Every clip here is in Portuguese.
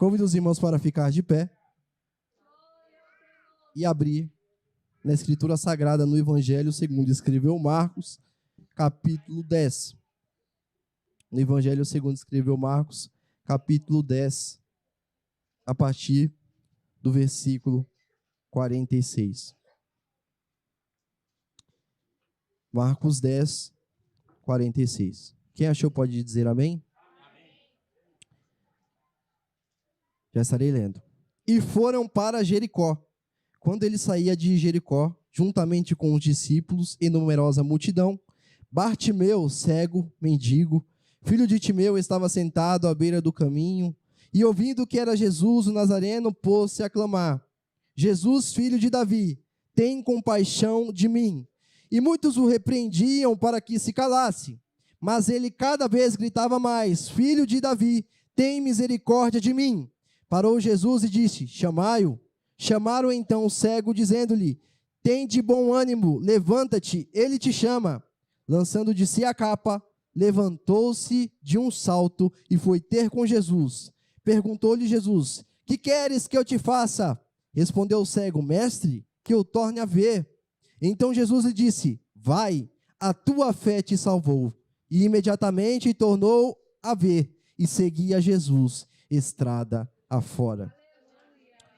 Convido os irmãos para ficar de pé e abrir na Escritura Sagrada no Evangelho segundo escreveu Marcos, capítulo 10. No Evangelho segundo escreveu Marcos, capítulo 10, a partir do versículo 46. Marcos 10, 46. Quem achou pode dizer amém? Já estarei lendo. E foram para Jericó. Quando ele saía de Jericó, juntamente com os discípulos e numerosa multidão, Bartimeu, cego, mendigo, filho de Timeu, estava sentado à beira do caminho, e ouvindo que era Jesus o Nazareno, pôs-se a clamar: Jesus, filho de Davi, tem compaixão de mim. E muitos o repreendiam para que se calasse. Mas ele cada vez gritava mais: Filho de Davi, tem misericórdia de mim. Parou Jesus e disse: chamai-o. Chamaram então o cego, dizendo-lhe: tem de bom ânimo, levanta-te, ele te chama. Lançando de si a capa, levantou-se de um salto e foi ter com Jesus. Perguntou-lhe Jesus: que queres que eu te faça? Respondeu o cego: mestre, que eu torne a ver. Então Jesus lhe disse: vai, a tua fé te salvou. E imediatamente tornou a ver e seguia Jesus estrada afora.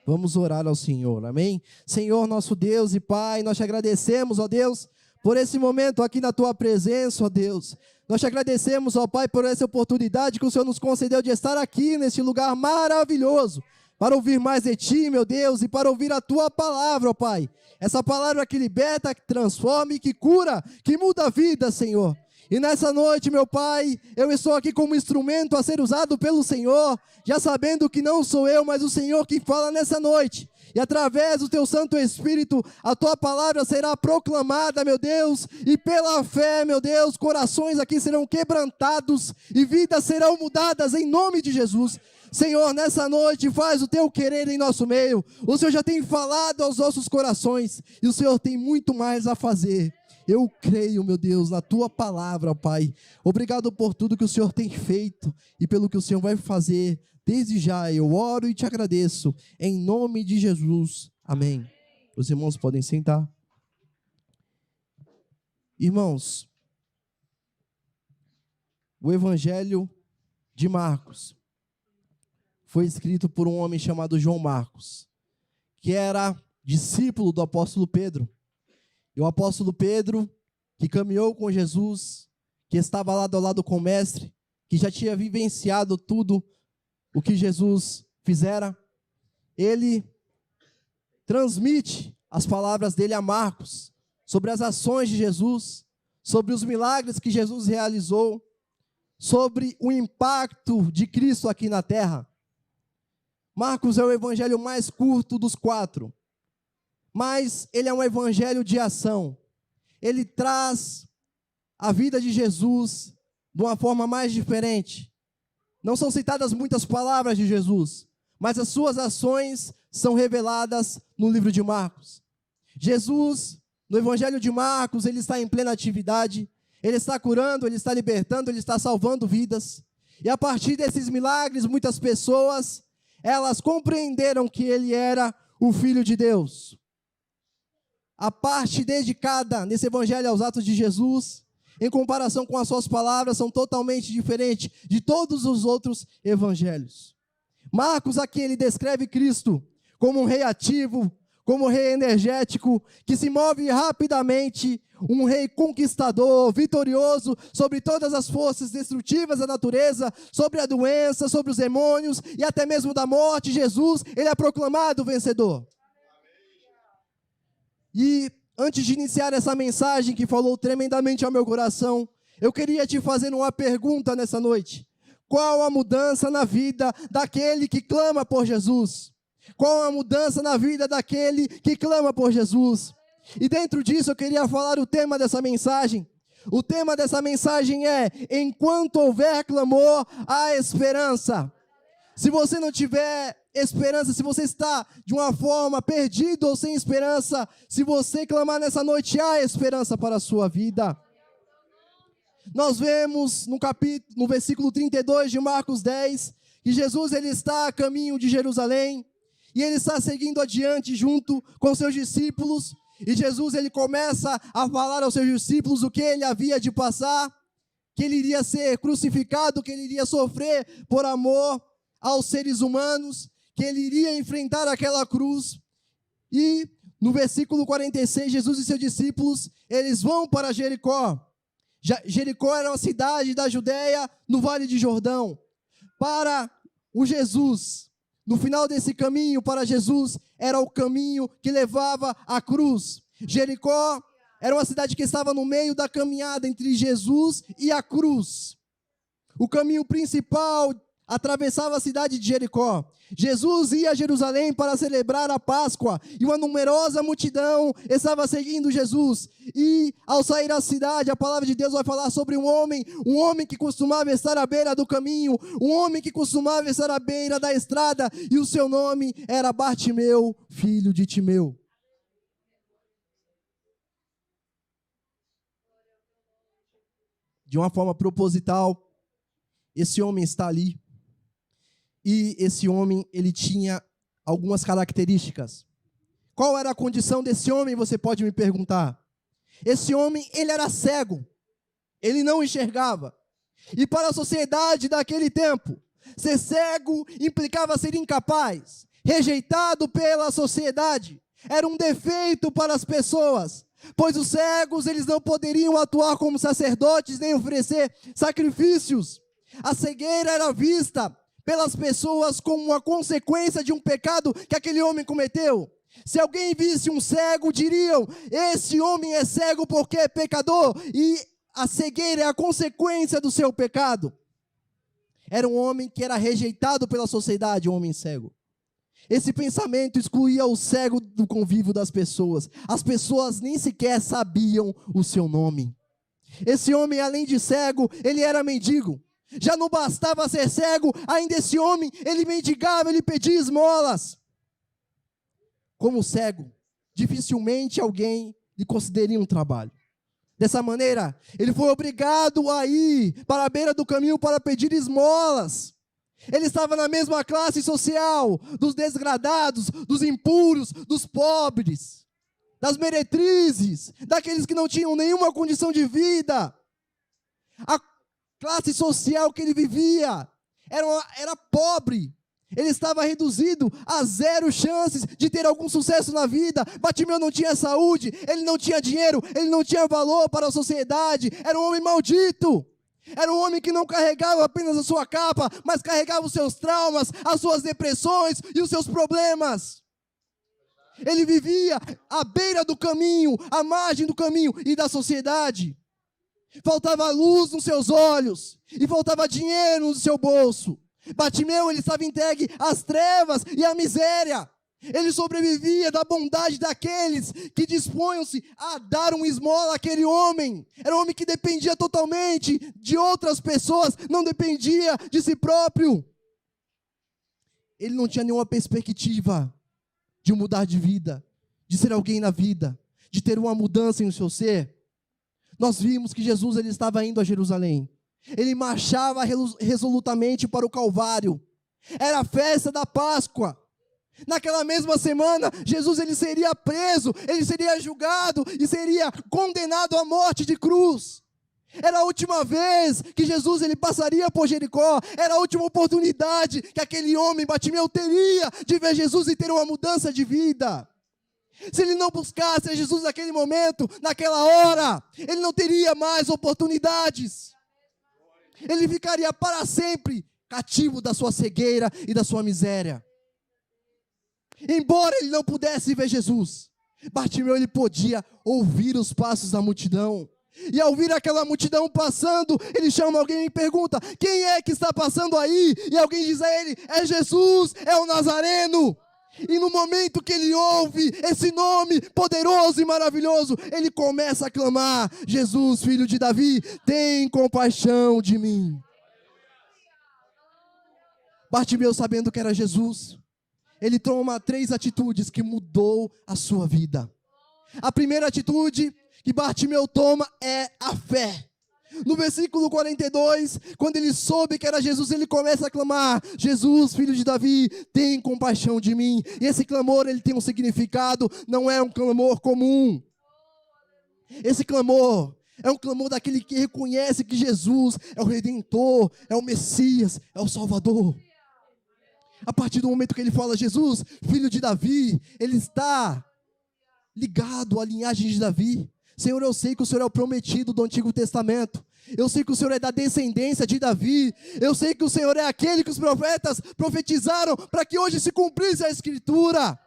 Vamos orar ao Senhor, amém? Senhor, nosso Deus e Pai, nós te agradecemos, ó Deus, por esse momento aqui na tua presença, ó Deus. Nós te agradecemos, ó Pai, por essa oportunidade que o Senhor nos concedeu de estar aqui neste lugar maravilhoso, para ouvir mais de ti, meu Deus, e para ouvir a tua palavra, ó Pai. Essa palavra que liberta, que transforma, que cura, que muda a vida, Senhor. E nessa noite, meu Pai, eu estou aqui como instrumento a ser usado pelo Senhor, já sabendo que não sou eu, mas o Senhor que fala nessa noite. E através do Teu Santo Espírito, a Tua palavra será proclamada, meu Deus, e pela fé, meu Deus, corações aqui serão quebrantados e vidas serão mudadas em nome de Jesus. Senhor, nessa noite faz o Teu querer em nosso meio. O Senhor já tem falado aos nossos corações e o Senhor tem muito mais a fazer. Eu creio, meu Deus, na Tua palavra, Pai. Obrigado por tudo que o Senhor tem feito e pelo que o Senhor vai fazer. Desde já eu oro e te agradeço. Em nome de Jesus. Amém. Os irmãos podem sentar. Irmãos, o Evangelho de Marcos foi escrito por um homem chamado João Marcos, que era discípulo do apóstolo Pedro. E o apóstolo Pedro, que caminhou com Jesus, que estava lado a lado com o mestre, que já tinha vivenciado tudo o que Jesus fizera, ele transmite as palavras dele a Marcos, sobre as ações de Jesus, sobre os milagres que Jesus realizou, sobre o impacto de Cristo aqui na terra. Marcos é o evangelho mais curto dos 4. Mas ele é um evangelho de ação. Ele traz a vida de Jesus de uma forma mais diferente. Não são citadas muitas palavras de Jesus, mas as suas ações são reveladas no livro de Marcos. Jesus, no evangelho de Marcos, ele está em plena atividade. Ele está curando, ele está libertando, ele está salvando vidas. E a partir desses milagres, muitas pessoas, elas compreenderam que ele era o Filho de Deus. A parte dedicada nesse evangelho aos atos de Jesus, em comparação com as suas palavras, são totalmente diferentes de todos os outros evangelhos. Marcos aqui ele descreve Cristo como um rei ativo, como um rei energético, que se move rapidamente, um rei conquistador, vitorioso sobre todas as forças destrutivas da natureza, sobre a doença, sobre os demônios e até mesmo da morte. Jesus, ele é proclamado vencedor. E antes de iniciar essa mensagem que falou tremendamente ao meu coração, eu queria te fazer uma pergunta nessa noite. Qual a mudança na vida daquele que clama por Jesus? Qual a mudança na vida daquele que clama por Jesus? E dentro disso eu queria falar o tema dessa mensagem. O tema dessa mensagem é: enquanto houver clamor, há esperança. Se você não tiver esperança, se você está de uma forma perdido ou sem esperança, se você clamar nessa noite, há esperança para a sua vida. Nós vemos no versículo 32 de Marcos 10, que Jesus ele está a caminho de Jerusalém, e ele está seguindo adiante junto com seus discípulos, e Jesus ele começa a falar aos seus discípulos o que ele havia de passar, que ele iria ser crucificado, que ele iria sofrer por amor aos seres humanos, que ele iria enfrentar aquela cruz. E no versículo 46, Jesus e seus discípulos, eles vão para Jericó. Jericó era uma cidade da Judeia, no Vale de Jordão. Para o Jesus, no final desse caminho, para Jesus, era o caminho que levava à cruz. Jericó era uma cidade que estava no meio da caminhada entre Jesus e a cruz. O caminho principal atravessava a cidade de Jericó. Jesus ia a Jerusalém para celebrar a Páscoa, e uma numerosa multidão estava seguindo Jesus. E ao sair da cidade, a palavra de Deus vai falar sobre um homem que costumava estar à beira do caminho, um homem que costumava estar à beira da estrada, e o seu nome era Bartimeu, filho de Timeu. De uma forma proposital, esse homem está ali. E esse homem, ele tinha algumas características. Qual era a condição desse homem, você pode me perguntar? Esse homem, ele era cego. Ele não enxergava. E para a sociedade daquele tempo, ser cego implicava ser incapaz, rejeitado pela sociedade. Era um defeito para as pessoas, pois os cegos, eles não poderiam atuar como sacerdotes, nem oferecer sacrifícios. A cegueira era vista pelas pessoas como uma consequência de um pecado que aquele homem cometeu. Se alguém visse um cego, diriam: esse homem é cego porque é pecador, e a cegueira é a consequência do seu pecado. Era um homem que era rejeitado pela sociedade, um homem cego. Esse pensamento excluía o cego do convívio das pessoas. As pessoas nem sequer sabiam o seu nome. Esse homem, além de cego, ele era mendigo. Já não bastava ser cego, ainda esse homem, ele mendigava, ele pedia esmolas. Como cego, dificilmente alguém lhe concederia um trabalho. Dessa maneira, ele foi obrigado a ir para a beira do caminho para pedir esmolas. Ele estava na mesma classe social dos desgradados, dos impuros, dos pobres, das meretrizes, daqueles que não tinham nenhuma condição de vida. A classe social que ele vivia era pobre. Ele estava reduzido a 0 chances de ter algum sucesso na vida. Bartimeu não tinha saúde, ele não tinha dinheiro, ele não tinha valor para a sociedade. Era um homem maldito. Era um homem que não carregava apenas a sua capa, mas carregava os seus traumas, as suas depressões e os seus problemas. Ele vivia à beira do caminho, à margem do caminho e da sociedade. Faltava luz nos seus olhos e faltava dinheiro no seu bolso. Bartimeu, ele estava entregue às trevas e à miséria. Ele sobrevivia da bondade daqueles que dispunham-se a dar uma esmola àquele homem. Era um homem que dependia totalmente de outras pessoas, não dependia de si próprio. Ele não tinha nenhuma perspectiva de mudar de vida, de ser alguém na vida, de ter uma mudança em seu ser. Nós vimos que Jesus ele estava indo a Jerusalém. Ele marchava resolutamente para o Calvário. Era a festa da Páscoa. Naquela mesma semana, Jesus ele seria preso, ele seria julgado e seria condenado à morte de cruz. Era a última vez que Jesus ele passaria por Jericó. Era a última oportunidade que aquele homem, Bartimeu, teria de ver Jesus e ter uma mudança de vida. Se ele não buscasse Jesus naquele momento, naquela hora, ele não teria mais oportunidades. Ele ficaria para sempre cativo da sua cegueira e da sua miséria. Embora ele não pudesse ver Jesus, Bartimeu ele podia ouvir os passos da multidão. E ao ouvir aquela multidão passando, ele chama alguém e pergunta: quem é que está passando aí? E alguém diz a ele: é Jesus, é o Nazareno. E no momento que ele ouve esse nome poderoso e maravilhoso, ele começa a clamar: Jesus, filho de Davi, tem compaixão de mim. Bartimeu, sabendo que era Jesus, ele toma 3 atitudes que mudou a sua vida. A primeira atitude que Bartimeu toma é a fé. No versículo 42, quando ele soube que era Jesus, ele começa a clamar: Jesus, filho de Davi, tem compaixão de mim. E esse clamor, ele tem um significado, não é um clamor comum. Esse clamor é um clamor daquele que reconhece que Jesus é o Redentor, é o Messias, é o Salvador. A partir do momento que ele fala Jesus, filho de Davi, ele está ligado à linhagem de Davi. Senhor, eu sei que o Senhor é o prometido do Antigo Testamento. Eu sei que o Senhor é da descendência de Davi. Eu sei que o Senhor é aquele que os profetas profetizaram para que hoje se cumprisse a Escritura.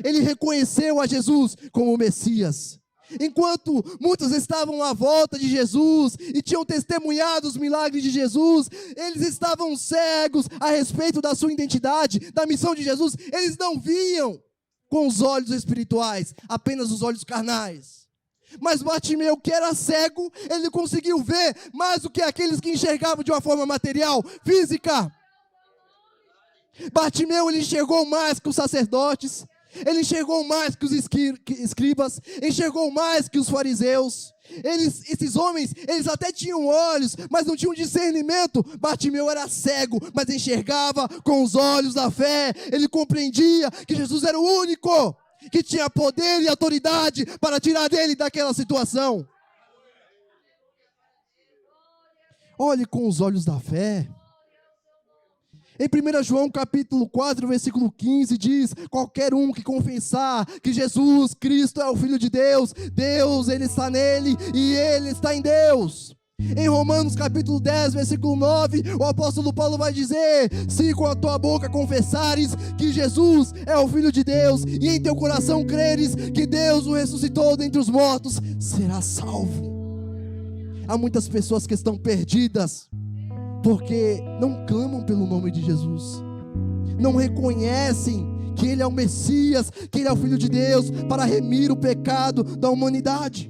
Ele reconheceu a Jesus como o Messias. Enquanto muitos estavam à volta de Jesus e tinham testemunhado os milagres de Jesus, eles estavam cegos a respeito da sua identidade, da missão de Jesus. Eles não viam com os olhos espirituais, apenas os olhos carnais. Mas Bartimeu, que era cego, ele conseguiu ver mais do que aqueles que enxergavam de uma forma material, física. Bartimeu, ele enxergou mais que os sacerdotes, ele enxergou mais que os escribas, enxergou mais que os fariseus. Esses homens, eles até tinham olhos, mas não tinham discernimento. Bartimeu era cego, mas enxergava com os olhos da fé. Ele compreendia que Jesus era o único que tinha poder e autoridade para tirar dele daquela situação. Olhe com os olhos da fé. Em 1 João capítulo 4, versículo 15 diz: qualquer um que confessar que Jesus Cristo é o Filho de Deus, Deus ele está nele e ele está em Deus. Em Romanos capítulo 10, versículo 9, o apóstolo Paulo vai dizer: se com a tua boca confessares que Jesus é o Filho de Deus e em teu coração creres que Deus o ressuscitou dentre os mortos, serás salvo. Há muitas pessoas que estão perdidas porque não clamam pelo nome de Jesus, não reconhecem que Ele é o Messias, que Ele é o Filho de Deus, para remir o pecado da humanidade.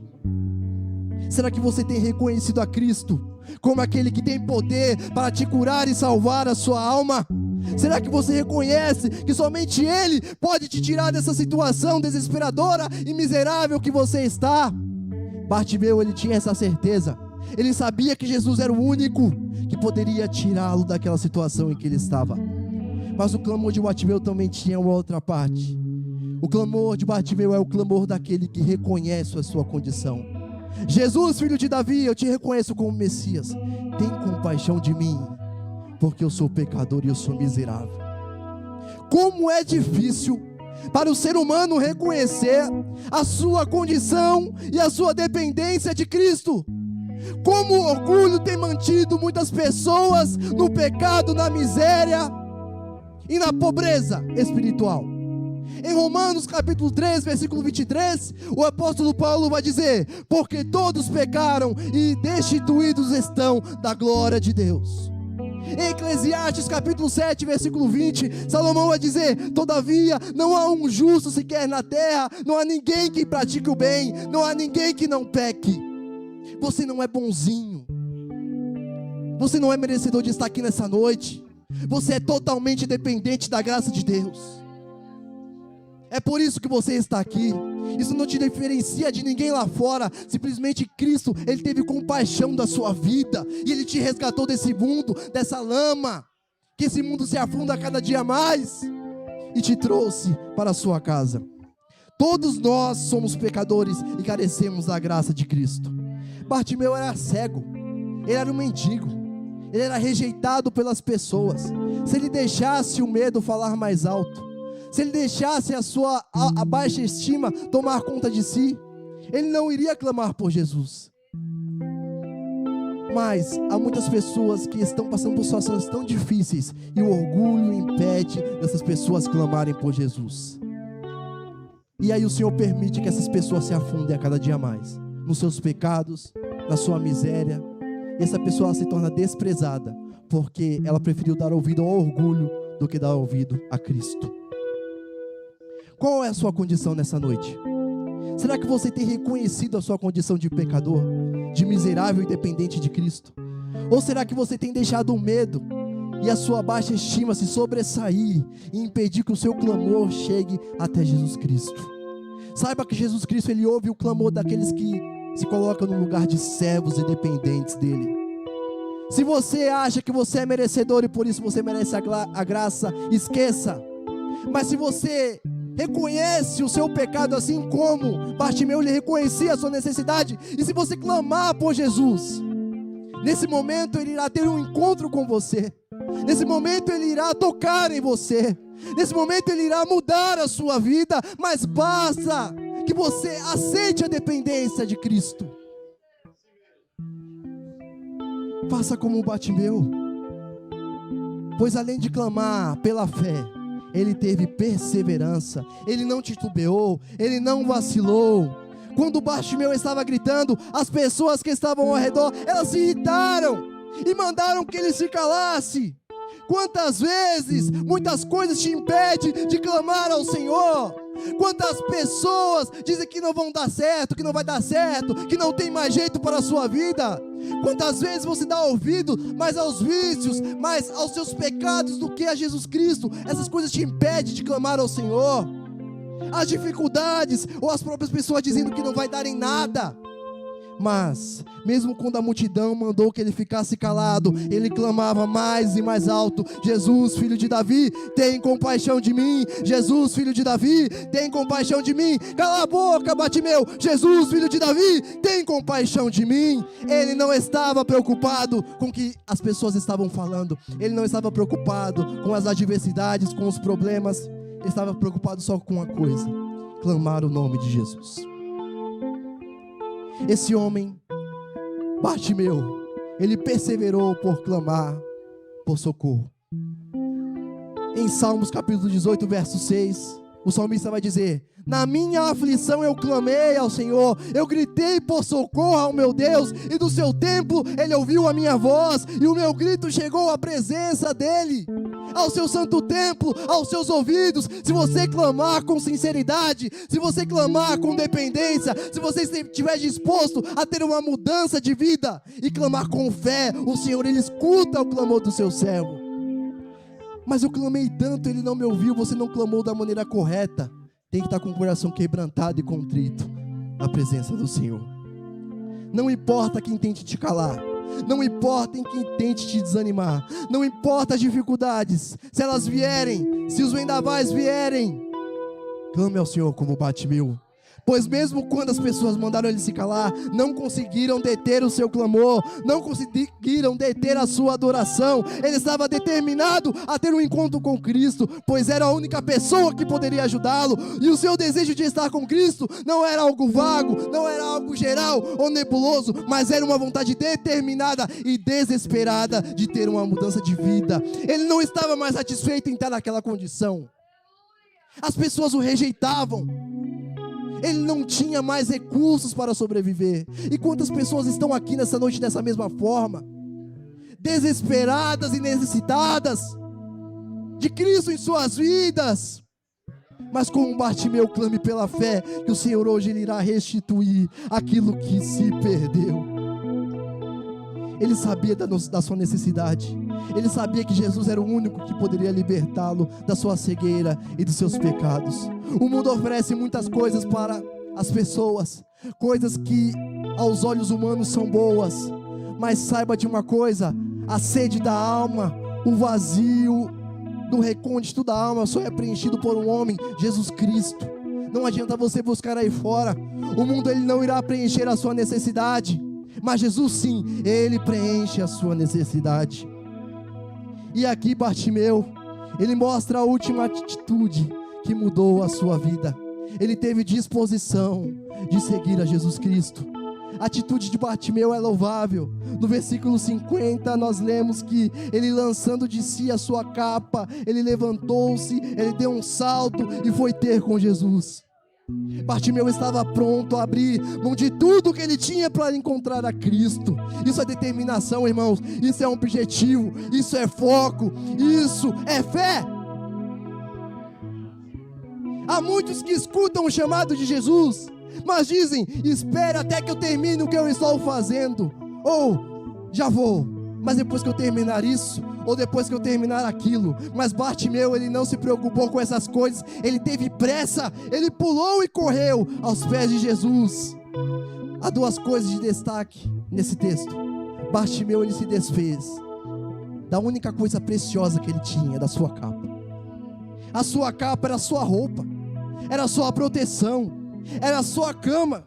Será que você tem reconhecido a Cristo como aquele que tem poder para te curar e salvar a sua alma? Será que você reconhece que somente Ele pode te tirar dessa situação desesperadora e miserável que você está? Bartimeu, ele tinha essa certeza. Ele sabia que Jesus era o único que poderia tirá-lo daquela situação em que ele estava. Mas o clamor de Bartimeu também tinha uma outra parte. O clamor de Bartimeu é o clamor daquele que reconhece a sua condição. Jesus, filho de Davi, eu te reconheço como Messias. Tem compaixão de mim, porque eu sou pecador e eu sou miserável. Como é difícil para o ser humano reconhecer a sua condição e a sua dependência de Cristo. Como o orgulho tem mantido muitas pessoas no pecado, na miséria e na pobreza espiritual. Em Romanos capítulo 3, versículo 23, o apóstolo Paulo vai dizer: porque todos pecaram e destituídos estão da glória de Deus. Em Eclesiastes capítulo 7, versículo 20, Salomão vai dizer: todavia não há um justo sequer na terra, não há ninguém que pratique o bem, não há ninguém que não peque. Você não é bonzinho, você não é merecedor de estar aqui nessa noite, você é totalmente dependente da graça de Deus. É por isso que você está aqui. Isso não te diferencia de ninguém lá fora. Simplesmente Cristo, Ele teve compaixão da sua vida e Ele te resgatou desse mundo, dessa lama, que esse mundo se afunda a cada dia mais, e te trouxe para a sua casa. Todos nós somos pecadores e carecemos da graça de Cristo. Bartimeu era cego, ele era um mendigo, ele era rejeitado pelas pessoas. Se ele deixasse o medo falar mais alto, se ele deixasse a baixa estima tomar conta de si, ele não iria clamar por Jesus. Mas há muitas pessoas que estão passando por situações tão difíceis e o orgulho impede dessas pessoas clamarem por Jesus. E aí o Senhor permite que essas pessoas se afundem a cada dia mais nos seus pecados, na sua miséria, e essa pessoa se torna desprezada porque ela preferiu dar ouvido ao orgulho do que dar ouvido a Cristo. Qual é a sua condição nessa noite? Será que você tem reconhecido a sua condição de pecador, de miserável e dependente de Cristo? Ou será que você tem deixado o medo e a sua baixa estima se sobressair e impedir que o seu clamor chegue até Jesus Cristo? Saiba que Jesus Cristo, Ele ouve o clamor daqueles que se coloca no lugar de servos e dependentes dele. Se você acha que você é merecedor e por isso você merece a graça, esqueça. Mas se você reconhece o seu pecado, assim como Bartimeu ele reconhecia a sua necessidade, e se você clamar por Jesus, nesse momento ele irá ter um encontro com você. Nesse momento ele irá tocar em você. Nesse momento ele irá mudar a sua vida. Mas basta que você aceite a dependência de Cristo. Faça como Bartimeu, pois além de clamar pela fé, ele teve perseverança. Ele não titubeou, ele não vacilou. Quando Bartimeu estava gritando, as pessoas que estavam ao redor, elas se irritaram e mandaram que ele se calasse. Quantas vezes, muitas coisas te impedem de clamar ao Senhor? Quantas pessoas dizem que não vão dar certo, que não vai dar certo, que não tem mais jeito para a sua vida? Quantas vezes você dá ouvido mais aos vícios, mais aos seus pecados do que a Jesus Cristo? Essas coisas te impedem de clamar ao Senhor. As dificuldades, ou as próprias pessoas dizendo que não vai dar em nada. Mas, mesmo quando a multidão mandou que ele ficasse calado, ele clamava mais e mais alto: Jesus, filho de Davi, tem compaixão de mim. Jesus, filho de Davi, tem compaixão de mim. Cala a boca, Bartimeu. Jesus, filho de Davi, tem compaixão de mim. Ele não estava preocupado com o que as pessoas estavam falando. Ele não estava preocupado com as adversidades, com os problemas. Ele estava preocupado só com uma coisa: clamar o nome de Jesus. Esse homem, Bartimeu, ele perseverou por clamar por socorro. Em Salmos capítulo 18, verso 6, o salmista vai dizer: na minha aflição eu clamei ao Senhor, eu gritei por socorro ao meu Deus, e do seu templo ele ouviu a minha voz, e o meu grito chegou à presença dele, ao seu santo templo, aos seus ouvidos. Se você clamar com sinceridade, se você clamar com dependência, se você estiver disposto a ter uma mudança de vida e clamar com fé, o Senhor ele escuta o clamor do seu servo. Mas eu clamei tanto, ele não me ouviu. Você não clamou da maneira correta. Tem que estar com o coração quebrantado e contrito na presença do Senhor. Não importa quem tente te calar, não importa quem tente te desanimar, não importa as dificuldades, se elas vierem, se os vendavais vierem, clame ao Senhor como Bartimeu. Pois mesmo quando as pessoas mandaram ele se calar, não conseguiram deter o seu clamor, não conseguiram deter a sua adoração. Ele estava determinado a ter um encontro com Cristo, pois era a única pessoa que poderia ajudá-lo. E o seu desejo de estar com Cristo não era algo vago, não era algo geral ou nebuloso, mas era uma vontade determinada e desesperada de ter uma mudança de vida. Ele não estava mais satisfeito em estar naquela condição. As pessoas o rejeitavam. Ele não tinha mais recursos para sobreviver. E quantas pessoas estão aqui nessa noite dessa mesma forma? Desesperadas e necessitadas de Cristo em suas vidas. Mas como Bartimeu, clame pela fé, que o Senhor hoje ele irá restituir aquilo que se perdeu. Ele sabia da sua necessidade. Ele sabia que Jesus era o único que poderia libertá-lo da sua cegueira e dos seus pecados. O mundo oferece muitas coisas para as pessoas, coisas que aos olhos humanos são boas, mas saiba de uma coisa: a sede da alma, o vazio do recôndito da alma só é preenchido por um homem, Jesus Cristo. Não adianta você buscar aí fora. O mundo ele não irá preencher a sua necessidade, mas Jesus sim, ele preenche a sua necessidade. E aqui Bartimeu, ele mostra a última atitude que mudou a sua vida. Ele teve disposição de seguir a Jesus Cristo. A atitude de Bartimeu é louvável. No versículo 50 nós lemos que ele, lançando de si a sua capa, ele levantou-se, ele deu um salto e foi ter com Jesus. Bartimeu estava pronto a abrir mão de tudo que ele tinha para encontrar a Cristo. Isso é determinação, irmãos. Isso é um objetivo. Isso é foco. Isso é fé. Há muitos que escutam o chamado de Jesus, mas dizem: espera até que eu termine o que eu estou fazendo, ou já vou, mas depois que eu terminar isso, ou depois que eu terminar aquilo. Mas Bartimeu, ele não se preocupou com essas coisas. Ele teve pressa, ele pulou e correu aos pés de Jesus. Há duas coisas de destaque nesse texto. Bartimeu, ele se desfez da única coisa preciosa que ele tinha, da sua capa. A sua capa era a sua roupa, era a sua proteção, era a sua cama,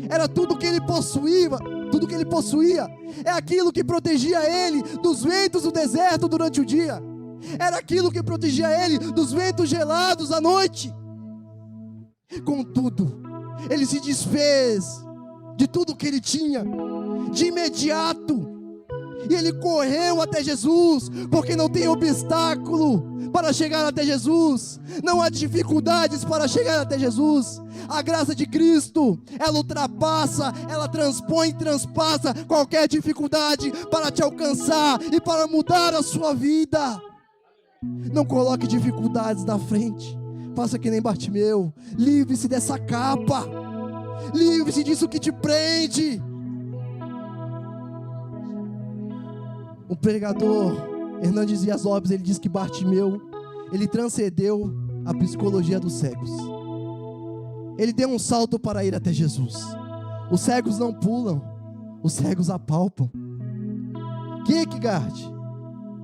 era tudo que ele possuía. Tudo que ele possuía é aquilo que protegia ele dos ventos do deserto durante o dia. Era aquilo que protegia ele dos ventos gelados à noite. Contudo, ele se desfez de tudo que ele tinha de imediato, e ele correu até Jesus, porque não tem obstáculo para chegar até Jesus, não há dificuldades para chegar até Jesus. A graça de Cristo, ela ultrapassa, ela transpõe e transpassa qualquer dificuldade para te alcançar e para mudar a sua vida. Não coloque dificuldades na frente, faça que nem Bartimeu, livre-se dessa capa, livre-se disso que te prende. O pregador Hernandes Dias Lopes, ele diz que Bartimeu, ele transcendeu a psicologia dos cegos. Ele deu um salto para ir até Jesus. Os cegos não pulam, os cegos apalpam. Kierkegaard,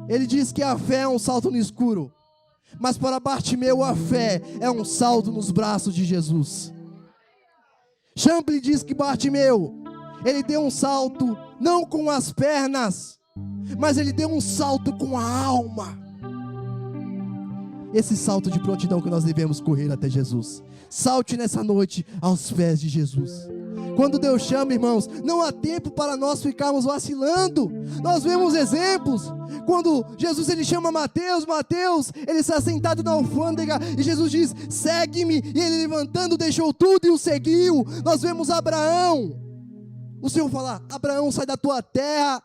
ele diz que a fé é um salto no escuro, mas para Bartimeu a fé é um salto nos braços de Jesus. Champlin diz que Bartimeu, ele deu um salto não com as pernas, mas ele deu um salto com a alma. Esse salto de prontidão que nós devemos correr até Jesus. Salte nessa noite aos pés de Jesus. Quando Deus chama, irmãos, não há tempo para nós ficarmos vacilando. Nós vemos exemplos. Quando Jesus, ele chama Mateus, ele está sentado na alfândega e Jesus diz, segue-me, e ele levantando deixou tudo e o seguiu. Nós vemos Abraão, o Senhor falar, Abraão, sai da tua terra,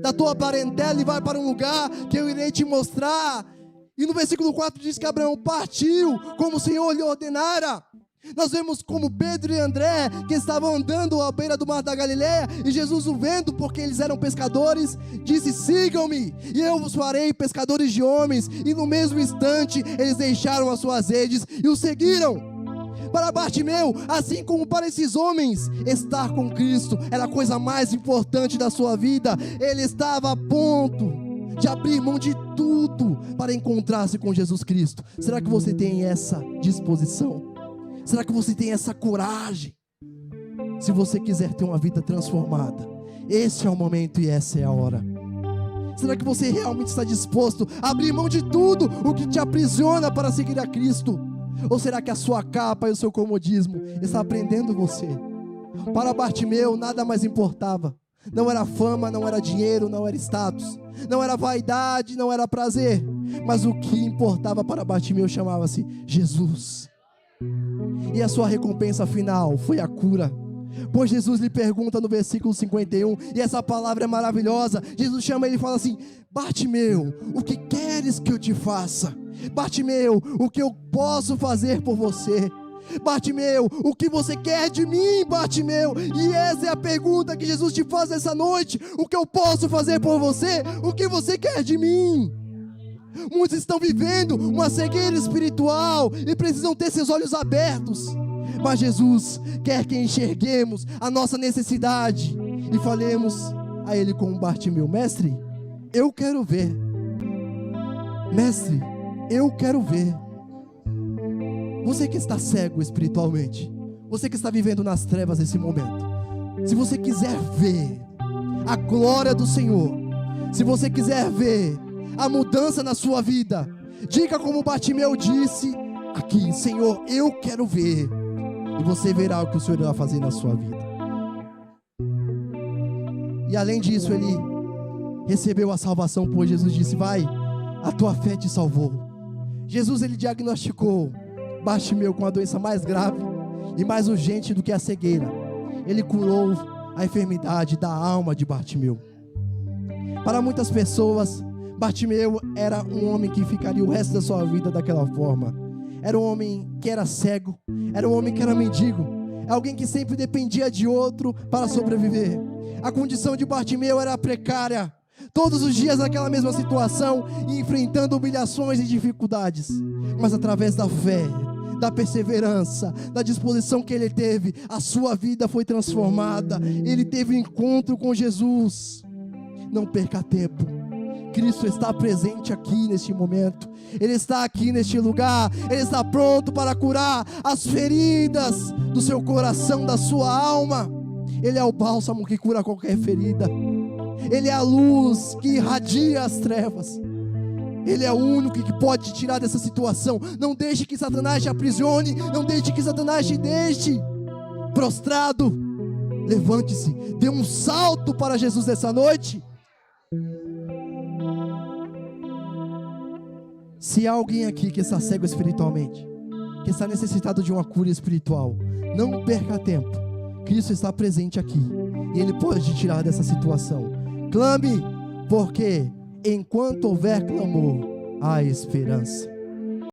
da tua parentela e vai para um lugar que eu irei te mostrar. E no versículo 4 diz que Abraão partiu como o Senhor lhe ordenara. Nós vemos como Pedro e André, que estavam andando à beira do mar da Galileia, e Jesus, o vendo, porque eles eram pescadores, disse, sigam-me, e eu vos farei pescadores de homens. E no mesmo instante, eles deixaram as suas redes e o seguiram. Para Bartimeu, assim como para esses homens, estar com Cristo era a coisa mais importante da sua vida. Ele estava a ponto de abrir mão de tudo para encontrar-se com Jesus Cristo. Será que você tem essa disposição? Será que você tem essa coragem? Se você quiser ter uma vida transformada, esse é o momento e essa é a hora. Será que você realmente está disposto a abrir mão de tudo o que te aprisiona para seguir a Cristo? Ou será que a sua capa e o seu comodismo está prendendo você? Para Bartimeu nada mais importava. Não era fama, não era dinheiro, não era status, não era vaidade, não era prazer. Mas o que importava para Bartimeu chamava-se Jesus. E a sua recompensa final foi a cura. Pois Jesus lhe pergunta no versículo 51, e essa palavra é maravilhosa. Jesus chama ele e fala assim, Bartimeu, o que queres que eu te faça? Bartimeu, o que eu posso fazer por você? Bartimeu, o que você quer de mim, Bartimeu? E essa é a pergunta que Jesus te faz essa noite. O que eu posso fazer por você? O que você quer de mim? Muitos estão vivendo uma cegueira espiritual e precisam ter seus olhos abertos. Mas Jesus quer que enxerguemos a nossa necessidade e falemos a Ele como Bartimeu, mestre, eu quero ver. Mestre, eu quero ver. Você que está cego espiritualmente, você que está vivendo nas trevas nesse momento, se você quiser ver a glória do Senhor, se você quiser ver a mudança na sua vida, diga como Bartimeu disse aqui, Senhor, eu quero ver. E você verá o que o Senhor irá fazer na sua vida. E além disso, ele recebeu a salvação, pois Jesus disse, vai, a tua fé te salvou. Jesus, ele diagnosticou Bartimeu com a doença mais grave e mais urgente do que a cegueira. Ele curou a enfermidade da alma de Bartimeu. Para muitas pessoas, Bartimeu era um homem que ficaria o resto da sua vida daquela forma. Era um homem que era cego, era um homem que era mendigo, alguém que sempre dependia de outro para sobreviver. A condição de Bartimeu era precária, todos os dias naquela mesma situação, enfrentando humilhações e dificuldades. Mas através da fé, da perseverança, da disposição que ele teve, a sua vida foi transformada. Ele teve um encontro com Jesus. Não perca tempo. Cristo está presente aqui neste momento. Ele está aqui neste lugar. Ele está pronto para curar as feridas do seu coração, da sua alma. Ele é o bálsamo que cura qualquer ferida. Ele é a luz que irradia as trevas. Ele é o único que pode te tirar dessa situação. Não deixe que Satanás te aprisione. Não deixe que Satanás te deixe prostrado. Levante-se, dê um salto para Jesus essa noite. Se há alguém aqui que está cego espiritualmente, que está necessitado de uma cura espiritual, não perca tempo. Cristo está presente aqui e Ele pode te tirar dessa situação. Clame, porque enquanto houver clamor, há esperança.